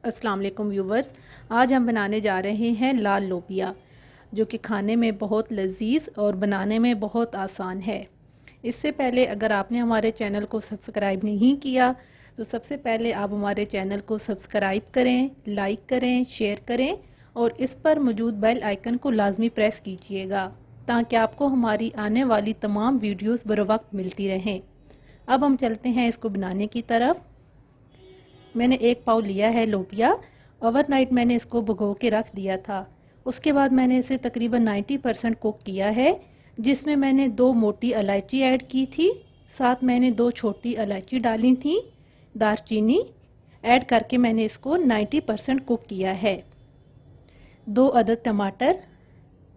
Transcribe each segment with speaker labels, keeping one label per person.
Speaker 1: अस्सलाम वालेकुम व्यूवर्स। आज हम बनाने जा रहे हैं लाल लोबिया, जो कि खाने में बहुत लजीज और बनाने में बहुत आसान है। इससे पहले अगर आपने हमारे चैनल को सब्सक्राइब नहीं किया तो सबसे पहले आप हमारे चैनल को सब्सक्राइब करें, लाइक करें, शेयर करें और इस पर मौजूद बेल आइकन को लाजमी प्रेस कीजिएगा ताकि आपको हमारी आने वाली तमाम वीडियोस बर वक्त मिलती रहें। अब हम चलते हैं इसको बनाने की तरफ। मैंने 1 पाव लिया है लोबिया। ओवरनाइट मैंने इसको भिगो के रख दिया था। उसके बाद मैंने इसे तकरीबन 90% कुक किया है, जिसमें मैंने 2 मोटी इलायची ऐड की थी, साथ मैंने 2 छोटी इलायची डाली थी, दारचीनी ऐड करके मैंने इसको 90% कुक किया है। 2 अदद टमाटर,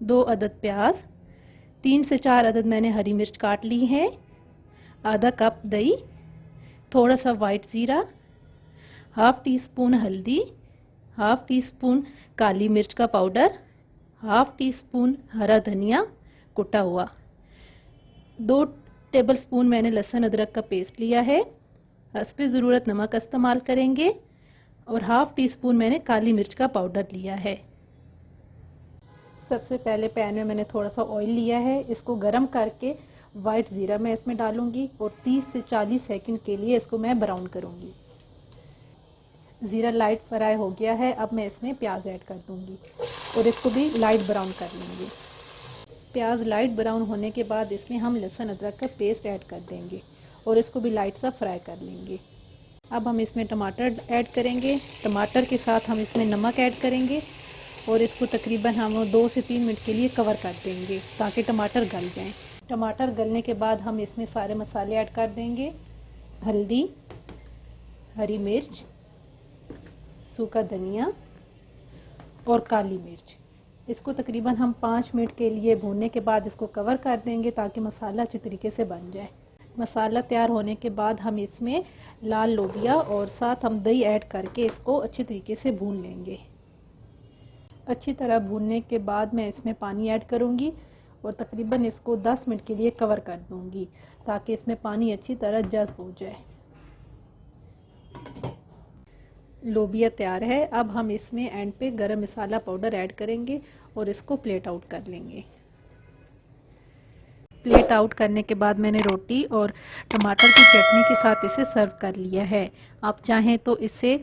Speaker 1: 2 अदद प्याज, 3 से 4 अदद मैंने हरी मिर्च काट ली है, आधा कप दही, थोड़ा सा वाइट ज़ीरा, हाफ़ टी स्पून हल्दी, हाफ़ टी स्पून काली मिर्च का पाउडर, हाफ़ टी स्पून हरा धनिया कुटा हुआ, 2 टेबलस्पून मैंने लहसुन अदरक का पेस्ट लिया है, हस्बे ज़रूरत नमक इस्तेमाल करेंगे और हाफ़ टी स्पून मैंने काली मिर्च का पाउडर लिया है। सबसे पहले पैन में मैंने थोड़ा सा ऑयल लिया है, इसको गरम करके वाइट ज़ीरा मैं इसमें डालूंगी और 30 से 40 सेकंड के लिए इसको मैं ब्राउन करूंगी। ज़ीरा लाइट फ्राई हो गया है, अब मैं इसमें प्याज ऐड कर दूंगी और इसको भी लाइट ब्राउन कर लेंगे। प्याज लाइट ब्राउन होने के बाद इसमें हम लहसुन अदरक का पेस्ट ऐड कर देंगे और इसको भी लाइट सा फ्राई कर लेंगे। अब हम इसमें टमाटर ऐड करेंगे। टमाटर के साथ हम इसमें नमक ऐड करेंगे और इसको तकरीबन हम 2 से 3 मिनट के लिए कवर कर देंगे ताकि टमाटर गल जाएं। टमाटर गलने के बाद हम इसमें सारे मसाले ऐड कर देंगे। हल्दी, हरी मिर्च, सूखा धनिया और काली मिर्च। इसको तकरीबन हम 5 मिनट के लिए भूनने के बाद इसको कवर कर देंगे ताकि मसाला अच्छी तरीके से बन जाए। मसाला तैयार होने के बाद हम इसमें लाल लोबिया और साथ हम दही ऐड करके इसको अच्छी तरीके से भून लेंगे। अच्छी तरह भूनने के बाद मैं इसमें पानी ऐड करूँगी और तकरीबन इसको 10 मिनट के लिए कवर कर दूँगी ताकि इसमें पानी अच्छी तरह जज़्ब हो जाए। लोबिया तैयार है। अब हम इसमें एंड पे गरम मसाला पाउडर ऐड करेंगे और इसको प्लेट आउट कर लेंगे। प्लेट आउट करने के बाद मैंने रोटी और टमाटर की चटनी के साथ इसे सर्व कर लिया है। आप चाहें तो इसे